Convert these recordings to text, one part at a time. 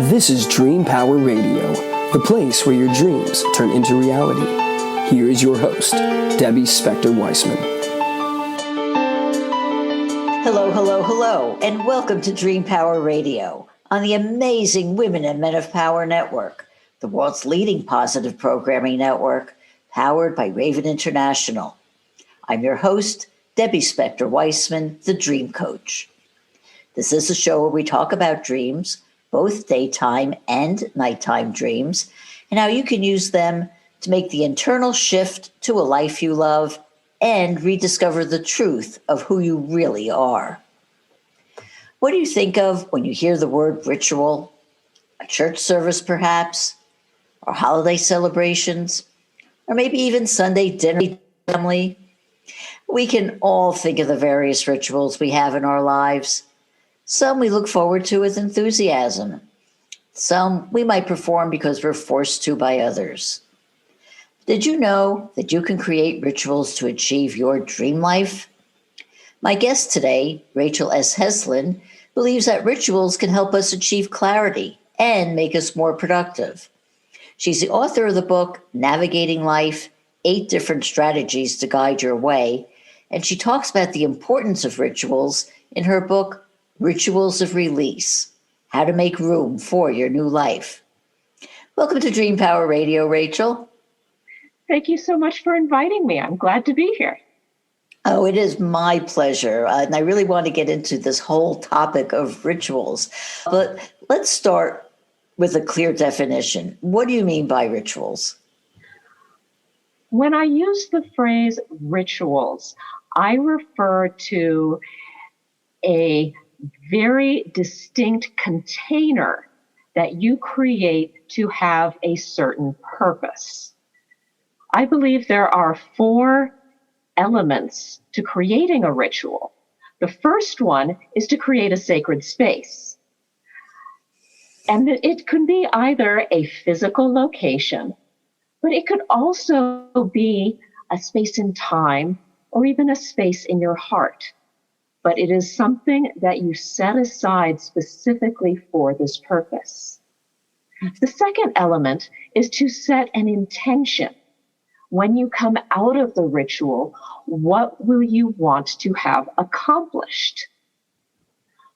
This is Dream Power Radio, the place where your dreams turn into reality. Here is your host, Debbie Spector-Weissman. Hello, hello, hello, and welcome to Dream Power Radio on the amazing Women and Men of Power Network, the world's leading positive programming network, powered by Raven International. I'm your host, Debbie Spector-Weissman, the Dream Coach. This is a show where we talk about dreams, both daytime and nighttime dreams, and how you can use them to make the internal shift to a life you love and rediscover the truth of who you really are. What do you think of when you hear the word ritual? A church service, perhaps? Or holiday celebrations? Or maybe even Sunday dinner with family? We can all think of the various rituals we have in our lives. Some we look forward to with enthusiasm. Some we might perform because we're forced to by others. Did you know that you can create rituals to achieve your dream life? My guest today, Rachel S. Heslin, believes that rituals can help us achieve clarity and make us more productive. She's the author of the book, Navigating Life, 8 Different Strategies to Guide Your Way, and she talks about the importance of rituals in her book, Rituals of Release, How to Make Room for Your New Life. Welcome to Dream Power Radio, Rachel. Thank you so much for inviting me. I'm glad to be here. Oh, it is my pleasure. And I really want to get into this whole topic of rituals. But let's start with a clear definition. What do you mean by rituals? When I use the phrase rituals, I refer to a very distinct container that you create to have a certain purpose. I believe there are 4 elements to creating a ritual. The first one is to create a sacred space. And it could be either a physical location, but it could also be a space in time or even a space in your heart. But it is something that you set aside specifically for this purpose. The second element is to set an intention. When you come out of the ritual, what will you want to have accomplished?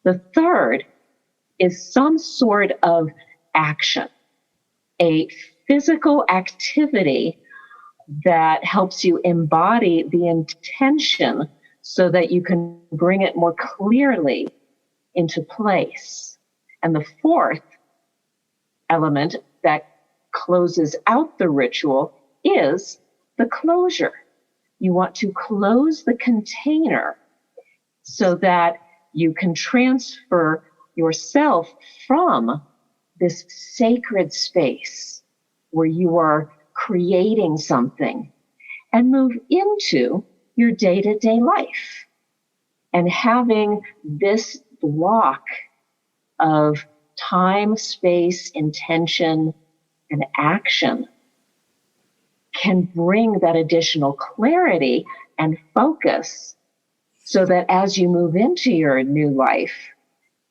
The third is some sort of action, a physical activity that helps you embody the intention so that you can bring it more clearly into place. And the fourth element that closes out the ritual is the closure. You want to close the container so that you can transfer yourself from this sacred space where you are creating something and move into your day-to-day life. And having this block of time, space, intention, and action can bring that additional clarity and focus so that as you move into your new life,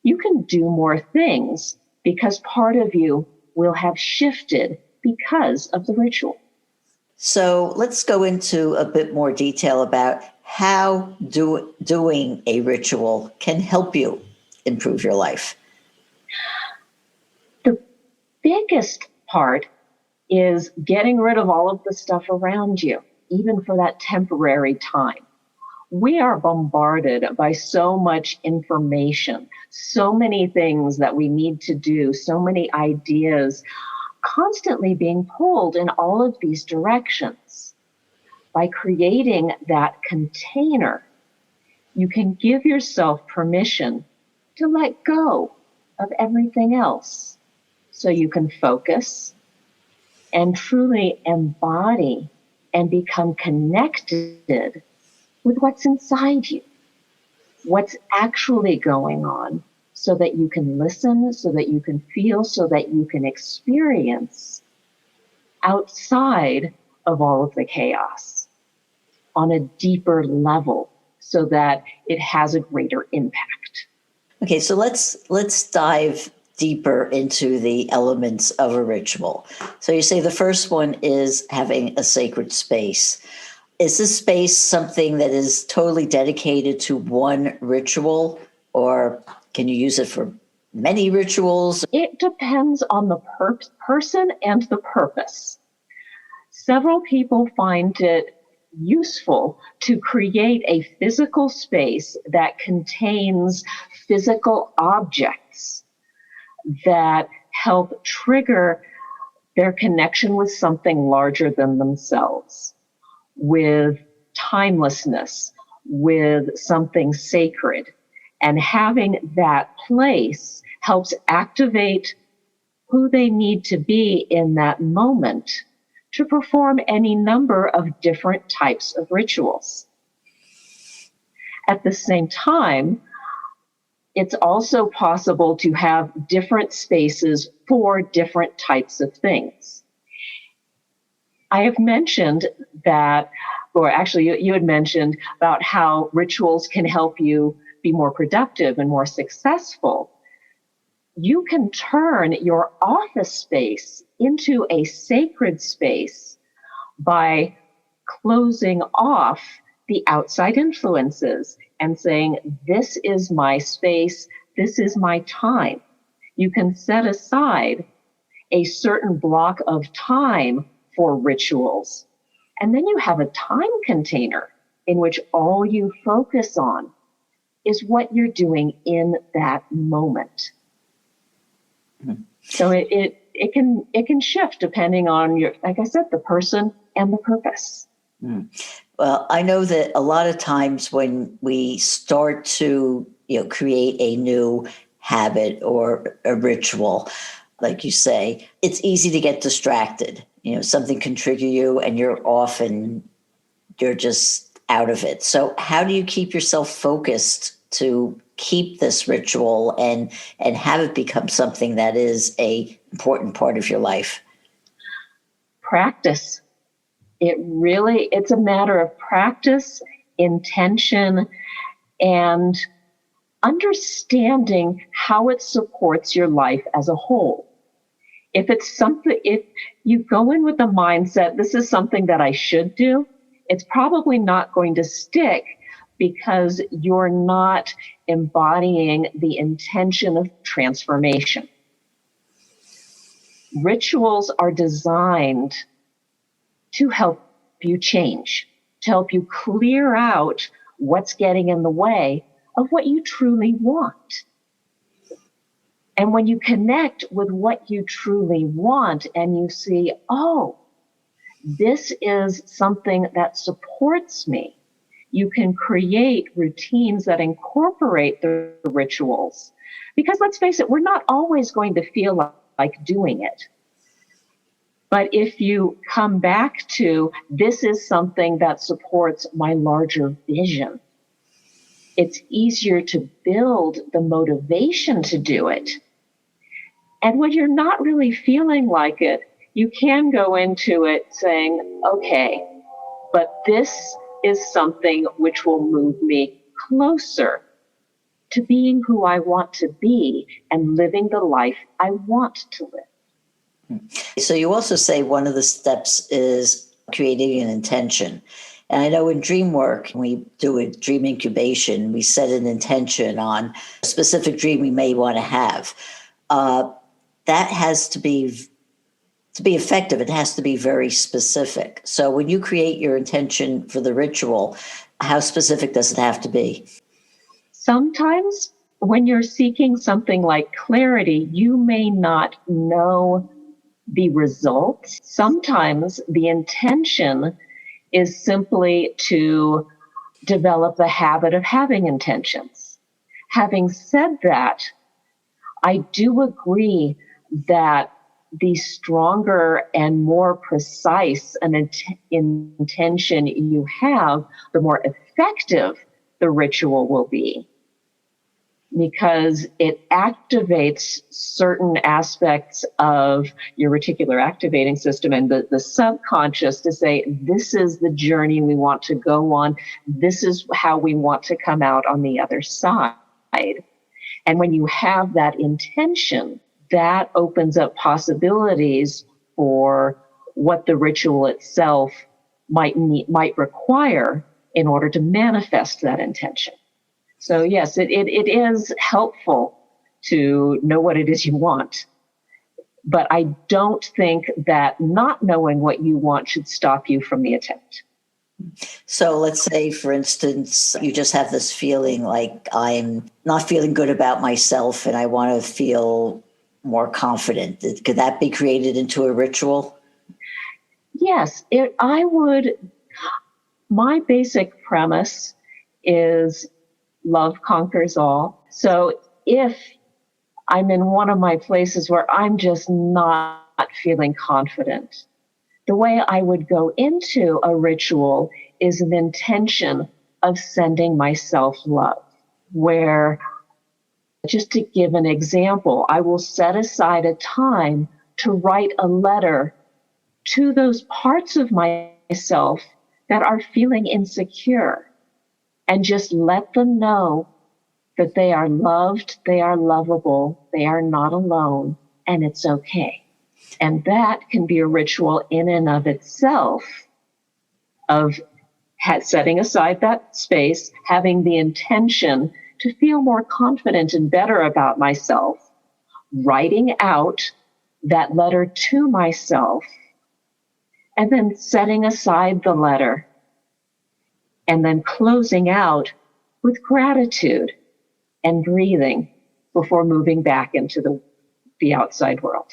you can do more things because part of you will have shifted because of the ritual. So let's go into a bit more detail about how doing a ritual can help you improve your life. The biggest part is getting rid of all of the stuff around you, even for that temporary time. We are bombarded by so much information, so many things that we need to do, so many ideas, constantly being pulled in all of these directions. By creating that container, you can give yourself permission to let go of everything else so you can focus and truly embody and become connected with what's inside you, what's actually going on, so that you can listen, so that you can feel, so that you can experience outside of all of the chaos on a deeper level so that it has a greater impact. Okay, so let's dive deeper into the elements of a ritual. So you say the first one is having a sacred space. Is this space something that is totally dedicated to one ritual, or can you use it for many rituals? It depends on the person and the purpose. Several people find it useful to create a physical space that contains physical objects that help trigger their connection with something larger than themselves, with timelessness, with something sacred. And having that place helps activate who they need to be in that moment to perform any number of different types of rituals. At the same time, it's also possible to have different spaces for different types of things. I have mentioned that, or actually you had mentioned about how rituals can help you be more productive and more successful. You can turn your office space into a sacred space by closing off the outside influences and saying, this is my space, this is my time. You can set aside a certain block of time for rituals. And then you have a time container in which all you focus on is what you're doing in that moment. Mm-hmm. So it can shift depending on your, like I said, the person and the purpose. Mm. Well, I know that a lot of times when we start to, create a new habit or a ritual, like you say, it's easy to get distracted. Something can trigger you and you're off and you're just out of it. So how do you keep yourself focused to keep this ritual and have it become something that is a important part of your life? Practice. It's a matter of practice, intention, and understanding how it supports your life as a whole. If you go in with the mindset, this is something that I should do, it's probably not going to stick because you're not embodying the intention of transformation. Rituals are designed to help you change, to help you clear out what's getting in the way of what you truly want. And when you connect with what you truly want and you see, oh, this is something that supports me, you can create routines that incorporate the rituals. Because let's face it, we're not always going to feel like doing it. But if you come back to, this is something that supports my larger vision, it's easier to build the motivation to do it. And when you're not really feeling like it, you can go into it saying, okay, but this is something which will move me closer to being who I want to be and living the life I want to live. So you also say one of the steps is creating an intention. And I know in dream work, when we do a dream incubation, we set an intention on a specific dream we may want to have. That has to be effective, it has to be very specific. So when you create your intention for the ritual, how specific does it have to be? Sometimes when you're seeking something like clarity, you may not know the results. Sometimes the intention is simply to develop the habit of having intentions. Having said that, I do agree that the stronger and more precise an intention you have, the more effective the ritual will be, because it activates certain aspects of your reticular activating system and the subconscious to say, this is the journey we want to go on. This is how we want to come out on the other side. And when you have that intention, that opens up possibilities for what the ritual itself might require in order to manifest that intention. So yes, it is helpful to know what it is you want. But I don't think that not knowing what you want should stop you from the attempt. So let's say, for instance, you just have this feeling like I'm not feeling good about myself and I want to feel more confident. Could that be created into a ritual? Yes, my basic premise is love conquers all. So if I'm in one of my places where I'm just not feeling confident, the way I would go into a ritual is an intention of sending myself love, where, just to give an example, I will set aside a time to write a letter to those parts of myself that are feeling insecure, and just let them know that they are loved, they are lovable, they are not alone, and it's okay. And that can be a ritual in and of itself of setting aside that space, having the intention to feel more confident and better about myself, writing out that letter to myself, and then setting aside the letter, and then closing out with gratitude and breathing before moving back into the outside world.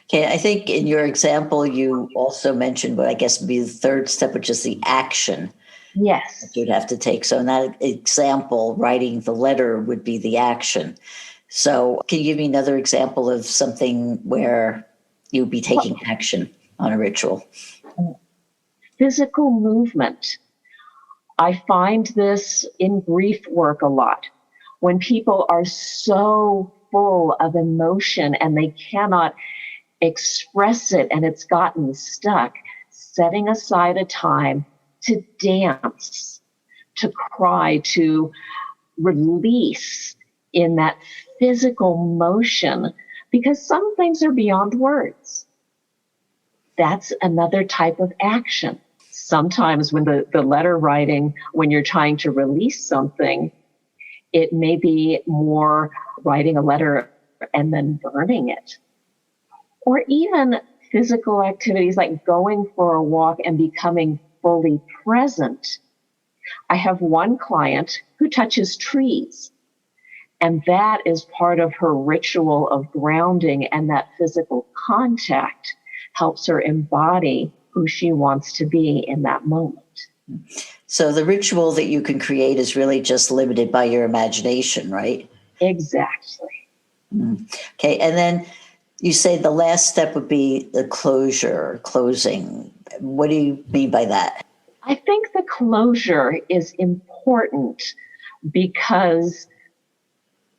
Okay, I think in your example, you also mentioned what I guess would be the third step, which is the action. Yes. That you'd have to take. So in that example, writing the letter would be the action. So can you give me another example of something where you'd be taking action on a ritual? Physical movement. I find this in grief work a lot. When people are so full of emotion and they cannot express it and it's gotten stuck, setting aside a time to dance, to cry, to release in that physical motion, because some things are beyond words. That's another type of action. Sometimes when the letter writing, when you're trying to release something, it may be more writing a letter and then burning it. Or even physical activities like going for a walk and becoming fully present. I have one client who touches trees, and that is part of her ritual of grounding, and that physical contact helps her embody who she wants to be in that moment. So the ritual that you can create is really just limited by your imagination, right? Exactly. Okay, and then you say the last step would be the closing. What do you mean by that? I think the closure is important because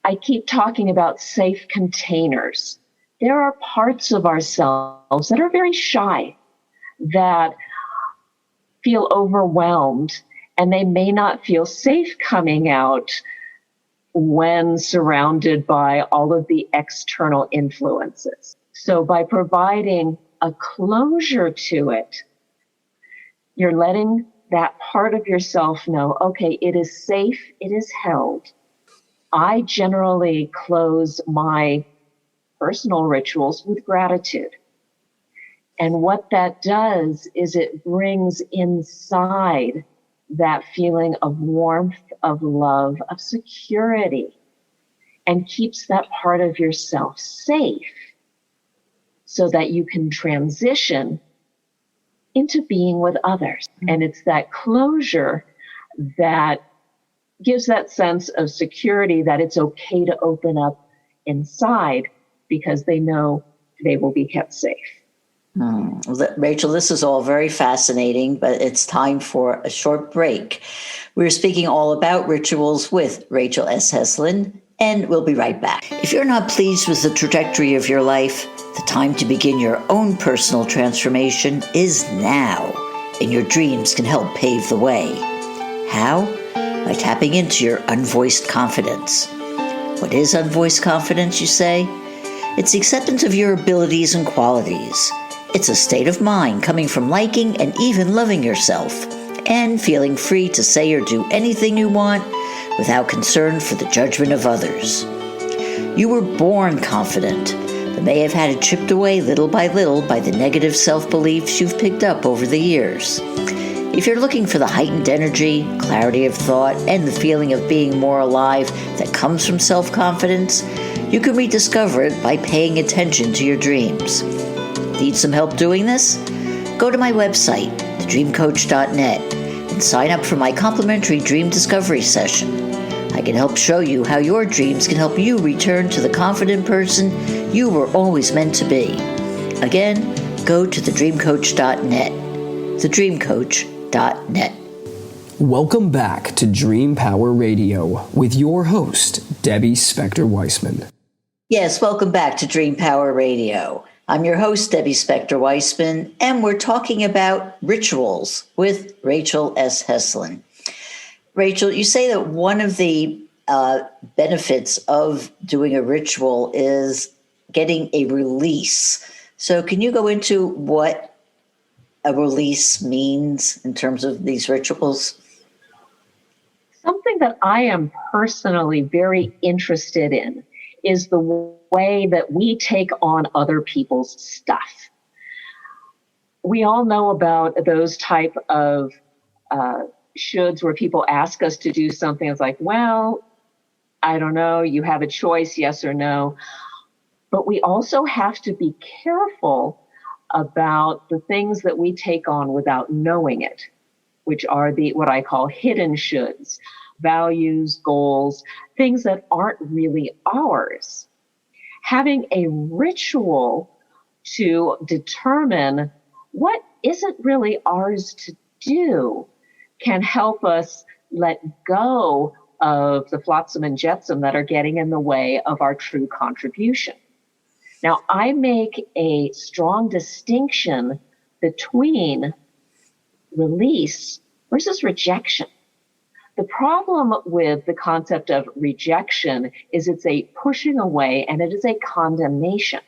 I keep talking about safe containers. There are parts of ourselves that are very shy, that feel overwhelmed, and they may not feel safe coming out when surrounded by all of the external influences. So by providing a closure to it, you're letting that part of yourself know, okay, it is safe, it is held. I generally close my personal rituals with gratitude. And what that does is it brings inside that feeling of warmth, of love, of security, and keeps that part of yourself safe so that you can transition into being with others. And it's that closure that gives that sense of security that it's okay to open up inside because they know they will be kept safe. Rachel, this is all very fascinating, but it's time for a short break. We're speaking all about rituals with Rachel S. Heslin, and we'll be right back. If you're not pleased with the trajectory of your life, the time to begin your own personal transformation is now, and your dreams can help pave the way. How? By tapping into your unvoiced confidence. What is unvoiced confidence, you say? It's the acceptance of your abilities and qualities. It's a state of mind coming from liking and even loving yourself, and feeling free to say or do anything you want without concern for the judgment of others. You were born confident, but may have had it chipped away little by the negative self-beliefs you've picked up over the years. If you're looking for the heightened energy, clarity of thought, and the feeling of being more alive that comes from self-confidence, you can rediscover it by paying attention to your dreams. Need some help doing this? Go to my website, thedreamcoach.net, and sign up for my complimentary dream discovery session. I can help show you how your dreams can help you return to the confident person you were always meant to be. Again, go to thedreamcoach.net. thedreamcoach.net. Welcome back to Dream Power Radio with your host, Debbie Spector-Weissman. Yes, welcome back to Dream Power Radio. I'm your host, Debbie Spector-Weissman, and we're talking about rituals with Rachel S. Heslin. Rachel, you say that one of the benefits of doing a ritual is getting a release. So can you go into what a release means in terms of these rituals? Something that I am personally very interested in is the way that we take on other people's stuff. We all know about those type of shoulds where people ask us to do something. It's like, well, I don't know, you have a choice, yes or no. But we also have to be careful about the things that we take on without knowing it, which are what I call hidden shoulds, values, goals, things that aren't really ours. Having a ritual to determine what isn't really ours to do can help us let go of the flotsam and jetsam that are getting in the way of our true contribution. Now, I make a strong distinction between release versus rejection. The problem with the concept of rejection is it's a pushing away and it is a condemnation.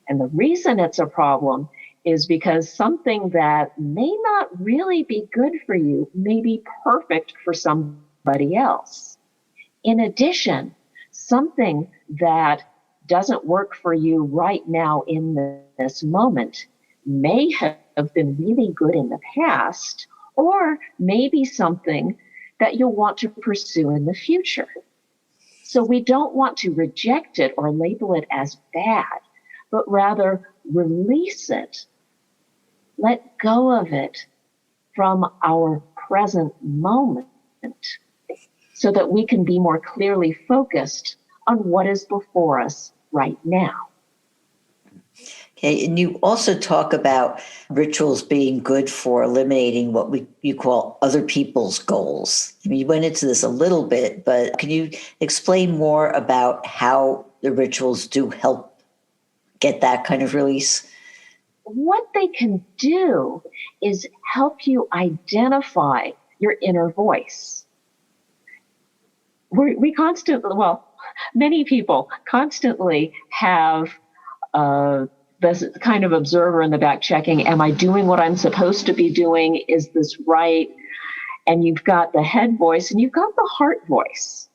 And the reason it's a problem is because something that may not really be good for you may be perfect for somebody else. In addition, something that doesn't work for you right now in this moment may have been really good in the past, or maybe something that you'll want to pursue in the future. So we don't want to reject it or label it as bad, but rather release it. Let go of it from our present moment so that we can be more clearly focused on what is before us right now. Okay, and you also talk about rituals being good for eliminating what you call other people's goals. I mean, you went into this a little bit, but can you explain more about how the rituals do help get that kind of release? What they can do is help you identify your inner voice. We constantly, many people constantly have this kind of observer in the back checking, am I doing what I'm supposed to be doing? Is this right? And you've got the head voice and you've got the heart voice.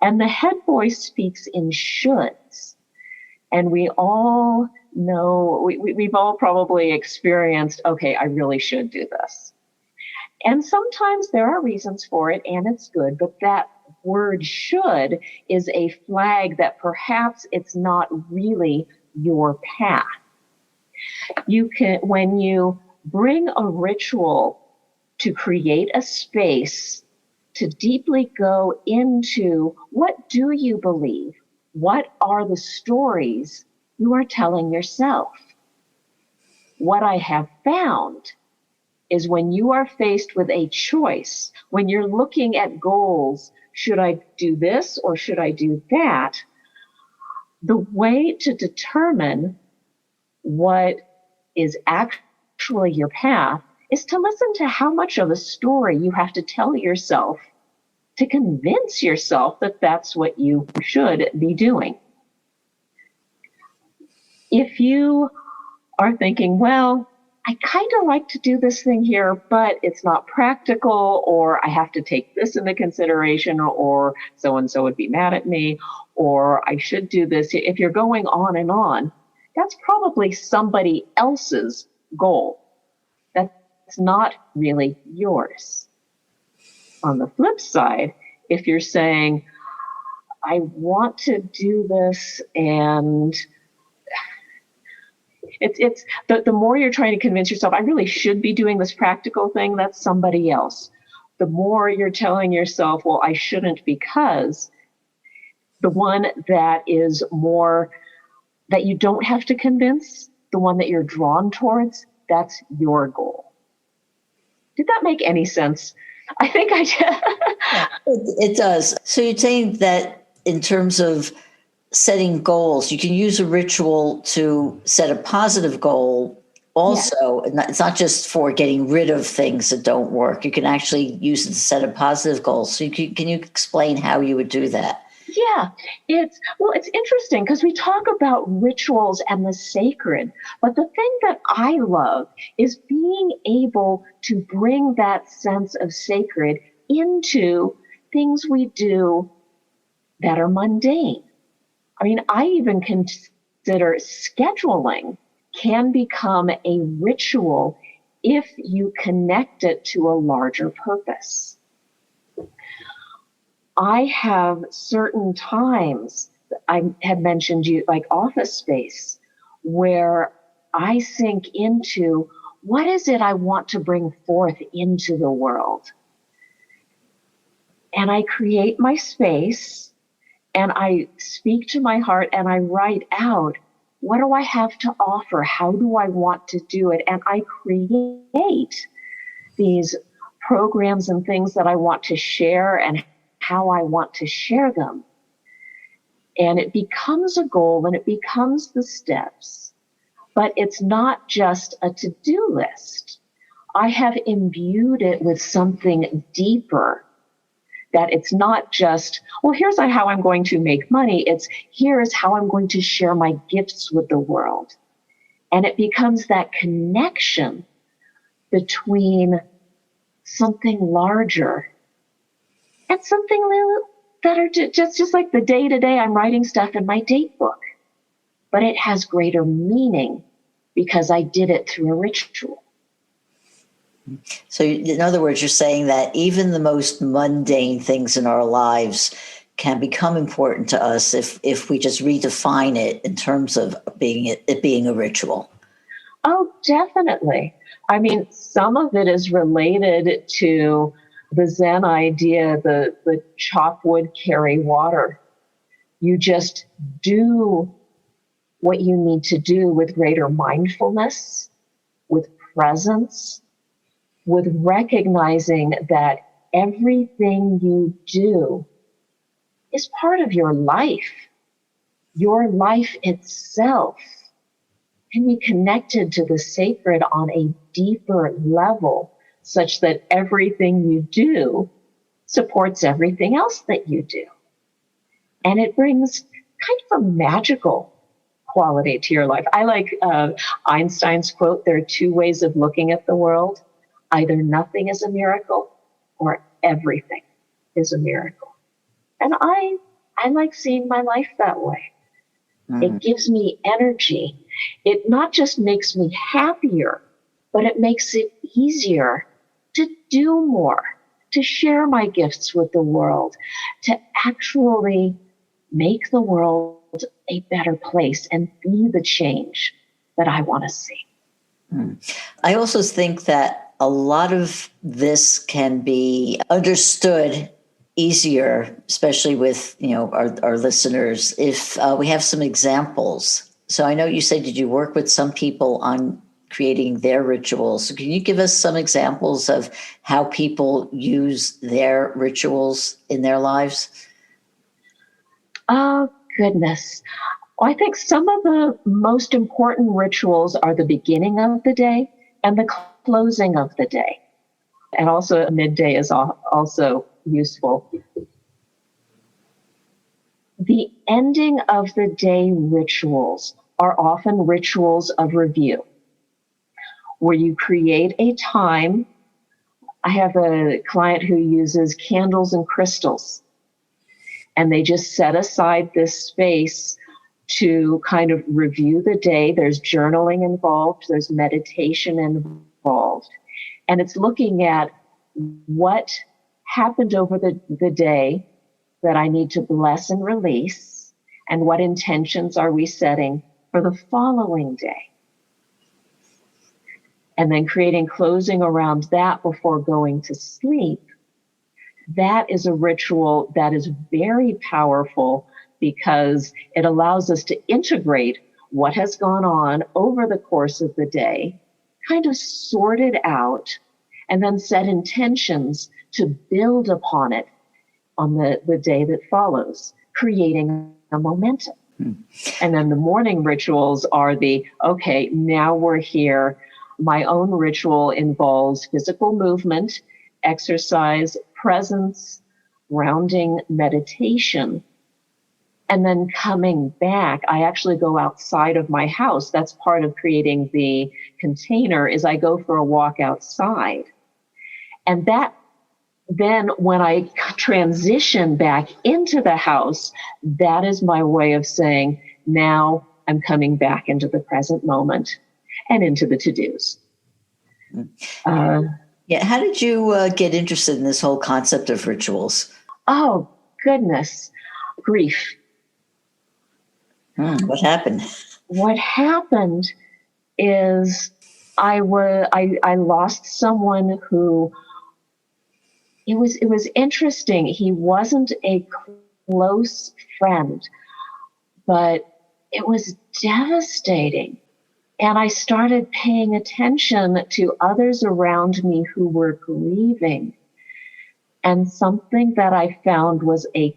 And the head voice speaks in shoulds. And we all know, we've all probably experienced, okay, I really should do this. And sometimes there are reasons for it and it's good, but that word should is a flag that perhaps it's not really your path. When you bring a ritual to create a space to deeply go into what do you believe? What are the stories you are telling yourself? What I have found is when you are faced with a choice, when you're looking at goals, should I do this or should I do that? The way to determine what is actually your path is to listen to how much of a story you have to tell yourself to convince yourself that that's what you should be doing. If you are thinking, well, I kind of like to do this thing here, but it's not practical, or I have to take this into consideration, or so-and-so would be mad at me, or I should do this. If you're going on, that's probably somebody else's goal. That's not really yours. On the flip side, if you're saying, I want to do this, and it's the more you're trying to convince yourself, I really should be doing this practical thing, that's somebody else. The more you're telling yourself, well, I shouldn't, because the one that is more, that you don't have to convince, the one that you're drawn towards, that's your goal. Did that make any sense? I think I did. It does. So you're saying that in terms of setting goals, you can use a ritual to set a positive goal also. Yeah. It's not just for getting rid of things that don't work. You can actually use it to set a positive goal. So can you explain how you would do that? Yeah, it's interesting because we talk about rituals and the sacred, but the thing that I love is being able to bring that sense of sacred into things we do that are mundane. I mean, I even consider scheduling can become a ritual if you connect it to a larger purpose. I have certain times, I had mentioned you, like office space, where I sink into what is it I want to bring forth into the world. And I create my space, and I speak to my heart, and I write out, what do I have to offer? How do I want to do it? And I create these programs and things that I want to share and how I want to share them. And it becomes a goal, and it becomes the steps, but it's not just a to-do list. I have imbued it with something deeper, that it's not just, well, here's how I'm going to make money. It's here's how I'm going to share my gifts with the world. And it becomes that connection between something larger and something little that are just like the day-to-day. I'm writing stuff in my date book, but it has greater meaning because I did it through a ritual. So in other words, you're saying that even the most mundane things in our lives can become important to us if we just redefine it in terms of it being a ritual. Oh, definitely. I mean, some of it is related to the Zen idea, the chop wood, carry water. You just do what you need to do with greater mindfulness, with presence, with recognizing that everything you do is part of your life. Your life itself can be connected to the sacred on a deeper level, such that everything you do supports everything else that you do. And it brings kind of a magical quality to your life. I like Einstein's quote, there are two ways of looking at the world. Either nothing is a miracle or everything is a miracle. And I like seeing my life that way. Mm-hmm. It gives me energy. It not just makes me happier, but it makes it easier to do more, to share my gifts with the world, to actually make the world a better place and be the change that I want to see. I also think that a lot of this can be understood easier, especially with our listeners, if we have some examples. So I know you said, did you work with some people on creating their rituals? So can you give us some examples of how people use their rituals in their lives? Oh, goodness. I think some of the most important rituals are the beginning of the day and the closing of the day. And also a midday is also useful. The ending of the day rituals are often rituals of review, where you create a time. I have a client who uses candles and crystals, and they just set aside this space to kind of review the day. There's journaling involved, there's meditation involved, and it's looking at what happened over the day that I need to bless and release, and what intentions are we setting for the following day. And then creating closing around that before going to sleep. That is a ritual that is very powerful because it allows us to integrate what has gone on over the course of the day, kind of sort it out, and then set intentions to build upon it on the day that follows, creating a momentum. And then the morning rituals are okay, now we're here. My own ritual involves physical movement, exercise, presence, grounding, meditation, and then coming back. I actually go outside of my house. That's part of creating the container, is I go for a walk outside. And that then when I transition back into the house, that is my way of saying, now I'm coming back into the present moment and into the to-dos. Yeah. How did you get interested in this whole concept of rituals? Oh, goodness. Grief. What happened? What happened is I lost someone who, it was interesting. He wasn't a close friend, but it was devastating. And I started paying attention to others around me who were grieving. And something that I found was a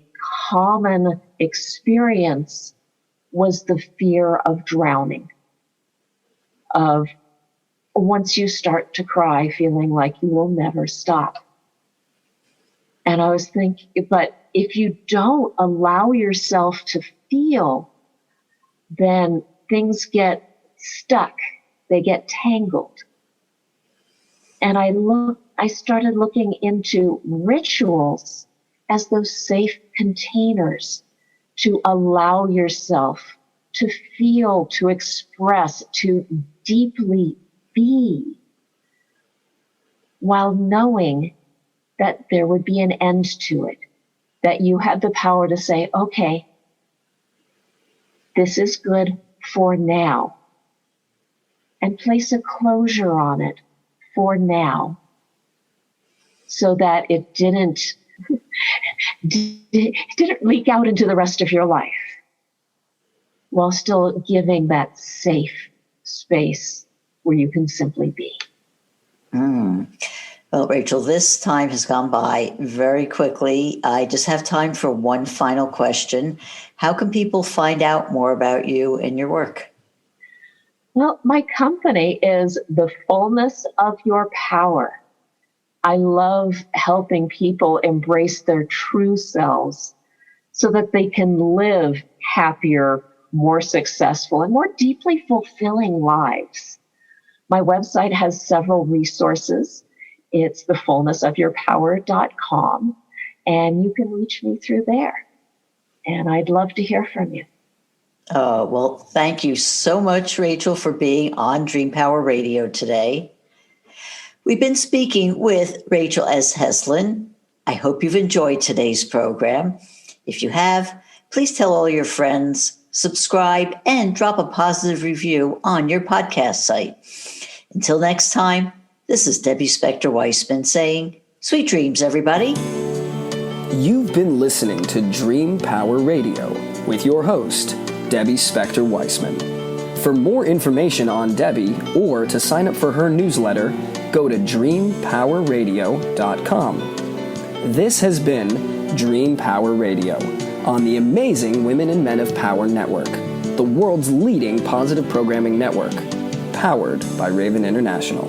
common experience was the fear of drowning. Of once you start to cry, feeling like you will never stop. And I was thinking, but if you don't allow yourself to feel, then things get stuck, they get tangled. And I started looking into rituals as those safe containers to allow yourself to feel, to express, to deeply be, while knowing that there would be an end to it, that you had the power to say, okay, this is good for now, and place a closure on it for now, so that it didn't leak out into the rest of your life, while still giving that safe space where you can simply be. Well, Rachel, this time has gone by very quickly. I just have time for one final question. How can people find out more about you and your work? Well, my company is The Fullness of Your Power. I love helping people embrace their true selves so that they can live happier, more successful, and more deeply fulfilling lives. My website has several resources. It's thefullnessofyourpower.com, and you can reach me through there. And I'd love to hear from you. Well, thank you so much, Rachel, for being on Dream Power Radio today. We've been speaking with Rachel S. Heslin. I hope you've enjoyed today's program. If you have, please tell all your friends, subscribe, and drop a positive review on your podcast site. Until next time, this is Debbie Spector-Weissman saying, sweet dreams, everybody. You've been listening to Dream Power Radio with your host, Debbie Spector-Weissman. For more information on Debbie or to sign up for her newsletter, go to dreampowerradio.com. This has been Dream Power Radio on the amazing Women and Men of Power Network, the world's leading positive programming network, powered by Raven International.